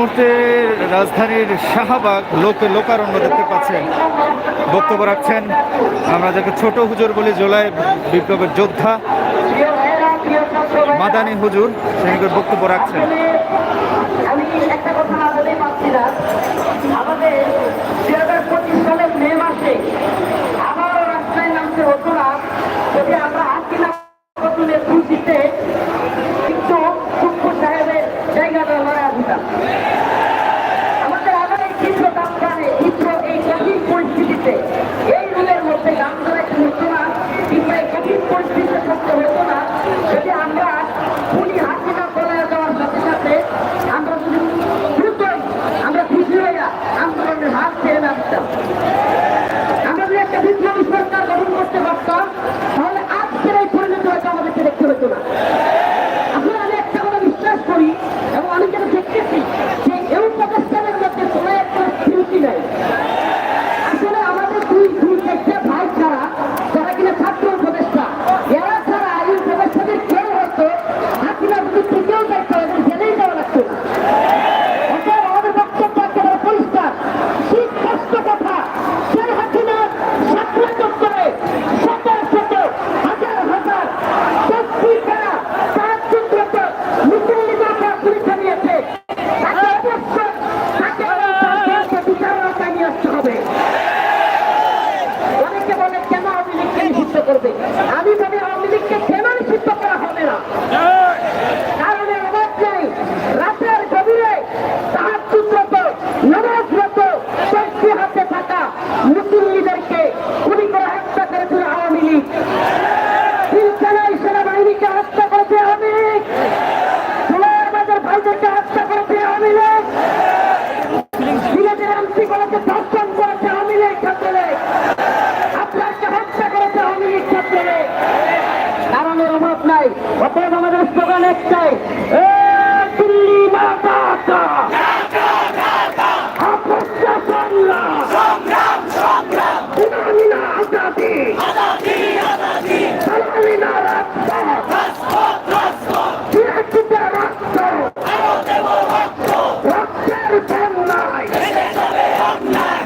মুহূর্তে রাজধানীর শাহবাগ লোকারণ্য দেখতে পাচ্ছেন, বক্তব্য রাখছেন আমরা যাকে ছোট হুজুর বলি, জুলাই বিপ্লবের যোদ্ধা মাদানী হুজুর, তিনি বক্তব্য রাখছেন। আমি একটা কথা না বলে পাচ্ছি না, আমাদের 2025 সালের মে মাসে আবারও রাস্তায় নামতে হতো না যদি আমরা হাসিনা নতুনের খুশিতে কিন্তু সুপ্পু সাহেবের জায়গাটা লড়াই দিতাম। আমাদের আবার এই চিত্র দামখানে চিত্র এই কঠিন পরিস্থিতিতে এই রুলের মধ্যে গান ধরাইতে হতো না, কিংবা এই কঠিন পরিস্থিতিতে থাকতে হতো না যদি আমরা উনি হাসিনা চলে যাওয়ার সাথে সাথে আমরা যদি দ্রুতই আমরা খুশি হইয়া আন্দোলনের হাত ছেড়ে নামতাম। আমরা যদি একটা বিপ্লবী সরকার গঠন করতে পারতাম তাহলে আজকের এই পরিণত হয়তো আমাদেরকে দেখতে হতো না। আসলে আমি একটা কথা বিশ্বাস করি এবং আমি যেটা দেখতেছি যে এই পাকিস্তানের মধ্যে কোনো একটা বিরতি নাই। আসলে আমাদের দুই একটা ভাই ছাড়া যারা কিনা ছাত্র উপদেষ্টা, এরা ছাড়া এই উপদেষ্টাদের কেউ হতো হাসিনার বিরুদ্ধে কেউ দেখতে হবে জেলেই যাওয়া লাগতো না। অতএব আমাদের বক্তব্য একেবারে পরিষ্কার, শীত কষ্ট কথা, সেই হাসিনার ছাত্র চত্বরে শত শত হাজার হাজার তসবিরা তার চিত্রত মুসলিমরা পুলিশে নিয়েছে, তাকে অবশ্যই তাকে বিচার আওতায় নিয়ে আসতে হবে। অনেকে বলে কেন আওয়ামী লীগকে নিষিদ্ধ করবে, আমি বলি আওয়ামী লীগকে কেন নিষিদ্ধ করা হবে না, কারণ এর অভাব নেই। রাতের গভীরে তাহাজ্জুদরত নামাজরত তসবিহ হাতে থাকা মুসলিমদেরকে গুলি করে হত্যা করেছিল আওয়ামী লীগ। পিলখানায় সেনাবাহিনীকে হত্যা করেছে আওয়ামী লীগ, জুলাইয়ের বাজার ভাইদেরকে হত্যা করেছে আওয়ামী লীগ, সিলেটের এমপি কলেজে ধর্ষণ করেছে আওয়ামী লীগ ছাত্রলীগ, আপনাকে হত্যা করেছে আওয়ামী লীগ ছাত্রলীগ। কারণের অভাব নাই। অতএব আমাদের স্লোগান একটাই, দিল্লি মাতা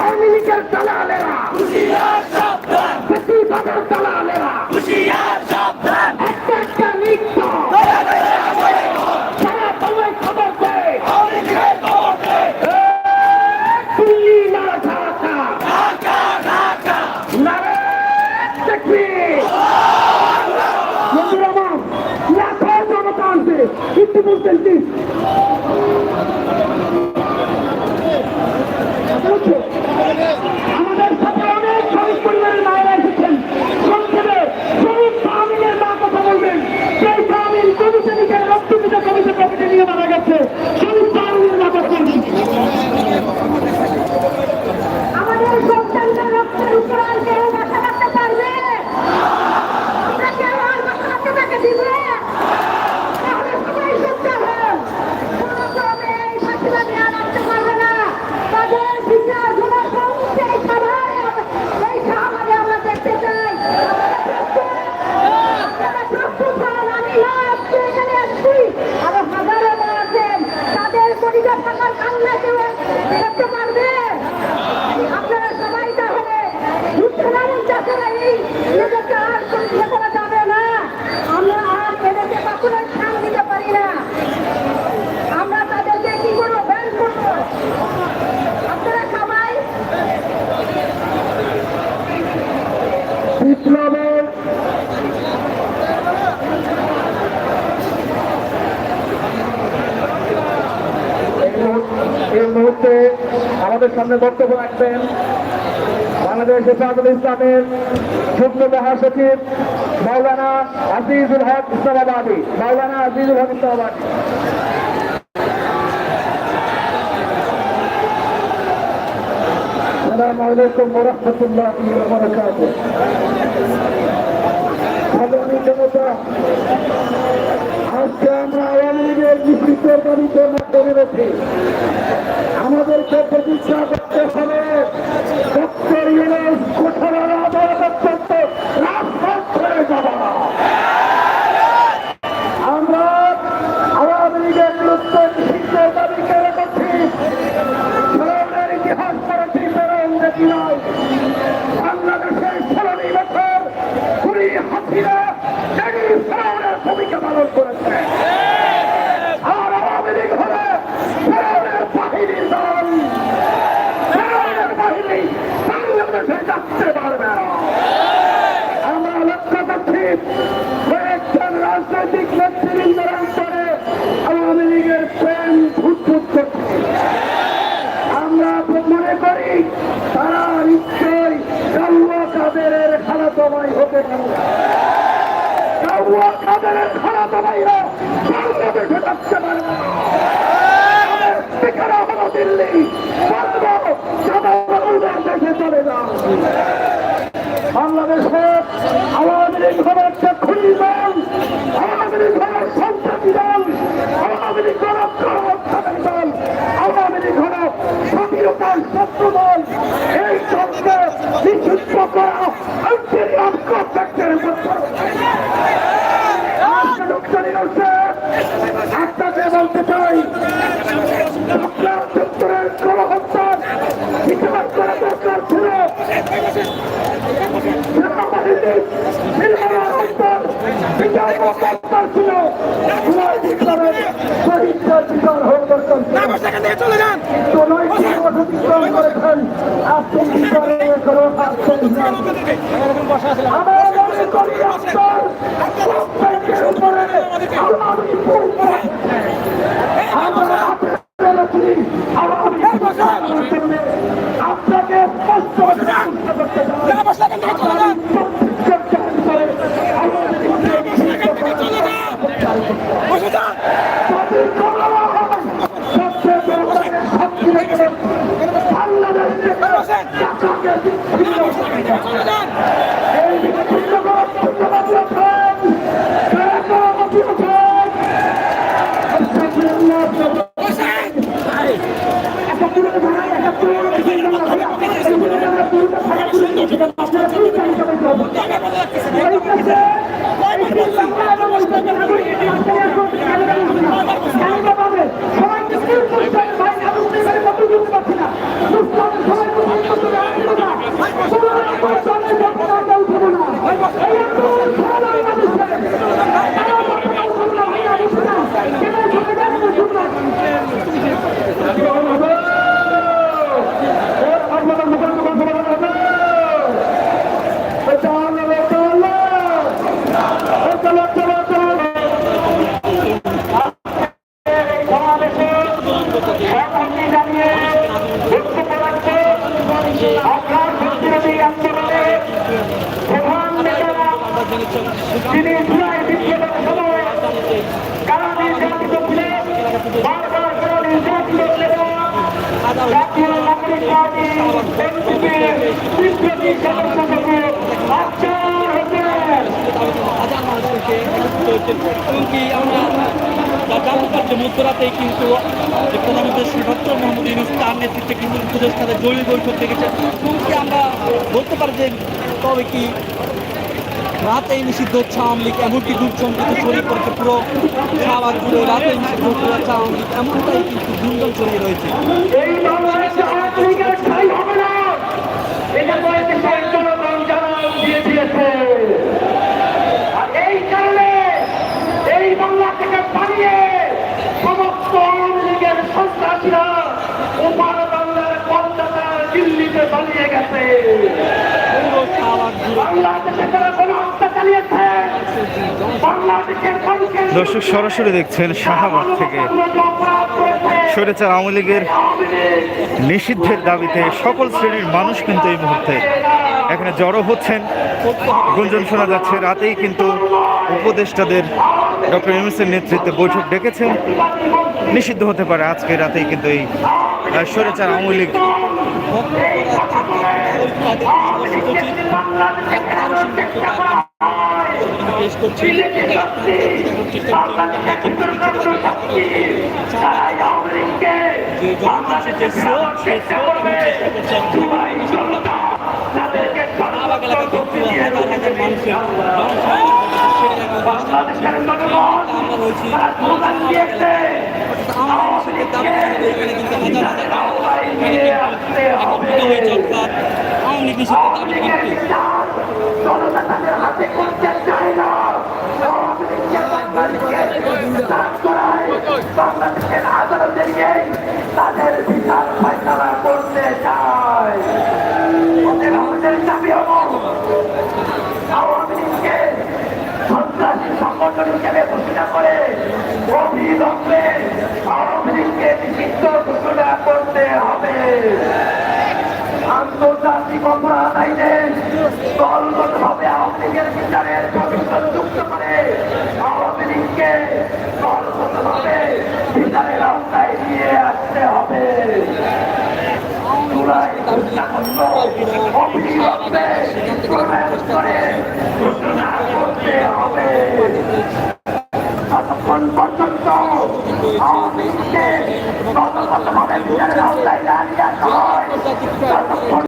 আওয়ামী লীগের দালালেরা, বেশিরভাগের দালালেরা একটা নৃত্য সারা সময় খবর দেয় দিল্লি না ঢাকা নারে তাকবীর। বন্ধুরা আমার লাখো জনতা আছে, একটু বলতেন প্লিজ। আমাদের সাথে অনেক শহীদ পরিবারের মায়েরা এসেছেন, সংক্ষেপে শহীদ শাহমিনের মা কথা বলবেন। সেই শাহমিন কমিশনিকের রক্তপিত কমিটি নিয়ে মারা গেছে, শহীদ শাহমিনের মা কথা বলবেন। আমাদের সন্তানদের রক্তের উপর আর কেউ মাথা রাখতে পারবে, আমরা কেউ আর মাথা রাখতে তাকে দিবে, তাহলে সবাই সত্য হন। কোনো ক্রমে এই ফাঁসিলা দেওয়া রাখতে পারবে না। তাদের বিচার গুণার সমস্ত এই সমাজে আমরা দেখতে চাই। আপনারা প্রস্তুত হন, আমি না আজকে এখানে আসছি, আরো হাজারো আছেন, তাদের পরিবার থাকার কান্না কেউ দেখতে পারবে। আপনারা সবাই তাহলে এই নিজেকে আর পরিচয় করা যাবে না। আমরা আর এদেরকে কখনোই স্থান দিতে পারি না। আমরা তাদেরকে কি করবো, ব্যান করবো। আপনারা সবাই বিপ্লবের এই মুহূর্তে আমাদের সামনে বক্তব্য রাখবেন বাংলাদেশ হেফাজতুল ইসলামের যুগ্ম মহাসচিব মাওলানা আজিজুল হক ইসলামাবাদী। মাওলানা আজিজুল হক ইসলামাবাদী। আসসালামু আলাইকুম ওয়া রাহমাতুল্লাহি ওয়া বারাকাতুহু। আগামী জনতা, আজকে আমরা আওয়ামী লীগের নিষিদ্ধের দাবিতে মাঠে নেমেছি। আমাদেরকে প্রতিষ্ঠা করতে হবে ডক্টর ইউনূস কোঠার পর্যন্ত রাজপথ ছেড়ে যাব না। আমরা আওয়ামী লীগের বিরুদ্ধে নিষিদ্ধের দাবি করে করছি। বাংলাদেশে থাকতে পারবে না। আমরা লক্ষ্য করছি কয়েকজন রাজনৈতিক নেতৃবৃন্দের অন্তরে আওয়ামী লীগের প্রেম ফুটফুট করছে। আমরা মনে করি তারা নিশ্চয়ই কাউয়া কাদেরের খালাতো ভাই হতে পারে। কাউয়া কাদেরের খালাতো ভাইরা বাংলাদেশে থাকতে পারে না। ঠিকানা হলো দিল্লি, বলবো জনগণের দেশে চলে যান। বাংলাদেশে আওয়ামী লীগ হবে একটা খুনি দল, আওয়ামী লীগ হবে সন্ত্রাসী দল, আওয়ামী লীগ হল গণহত্যাকারী দল, আওয়ামী লীগ হল স্বাধীনতার শত্রু দল। এই দলকে নিষিদ্ধ করা আন্তরিক কর্তৃত্বের আপনাকে বলতে চাই যুক্তরের গণহত্যার বিচার করা দরকার ছিল। চলে যান আপনাকে স্পষ্ট মধ্যরাতেই কিন্তু প্রধানমন্ত্রী ডক্টর মোহাম্মদ ইউনূস তার নেতৃত্বে কিন্তু উপদেষ্টাদের জরুরি বৈঠক ডেকেছে। এমনকি আমরা বলতে পারি যে তবে কি রাতেই নিষিদ্ধ হচ্ছে আওয়ামী লীগ, এমনকি গুঞ্জন কিন্তু ছড়িয়ে পড়েছে পুরো শাহবাগ জুড়ে। রাতেই নিষিদ্ধ হচ্ছে আওয়ামী লীগ, এমনটাই কিন্তু গুঞ্জন ছড়িয়ে রয়েছে। এই কারণে এই বাংলা থেকে পালিয়ে সমস্ত আওয়ামী লীগের সন্ত্রাসীরা ওপার বাংলার কলকাতা দিল্লিতে পালিয়ে গেছে। বাংলাদেশে তারা গণহত্যা চালিয়েছে। বাংলাদেশের দর্শক সরাসরি দেখছেন শাহবাগ থেকে স্বৈরাচার আওয়ামী লীগের নিষিদ্ধের দাবিতে সকল শ্রেণীর মানুষ কিন্তু এই মুহূর্তে এখানে জড়ো হচ্ছেন। গুঞ্জন শোনা যাচ্ছে রাতেই কিন্তু উপদেষ্টাদের ডক্টর ইউনূসের নেতৃত্বে বৈঠক ডেকেছেন। নিষিদ্ধ হতে পারে আজকে রাতেই কিন্তু এই স্বৈরাচার আওয়ামী লীগ। বাংলাদেশের আদালতে গিয়ে তাদের বিচার ফাইসলা করতে চায়। করে অবিলম্বে আওয়ামী লীগকে নিষিদ্ধ ঘোষণা করতে হবে। আন্তর্জাতিক অপরাধ আইনে দলগতভাবে আওয়ামী লীগের বিচারের কমিশন যুক্ত করে আওয়ামী লীগকে দলগতভাবে বিচারের আওতায় নিয়ে আসতে হবে। জুলাই হত্যাকাণ্ড অবিলম্বে প্রণয়ন করে ঘোষণা করতে হবে। ততক্ষণ পর্যন্ত আওয়ামী লীগকে দলগতভাবে বিচারের আওতায় না নিয়ে আসা হয় ততক্ষণ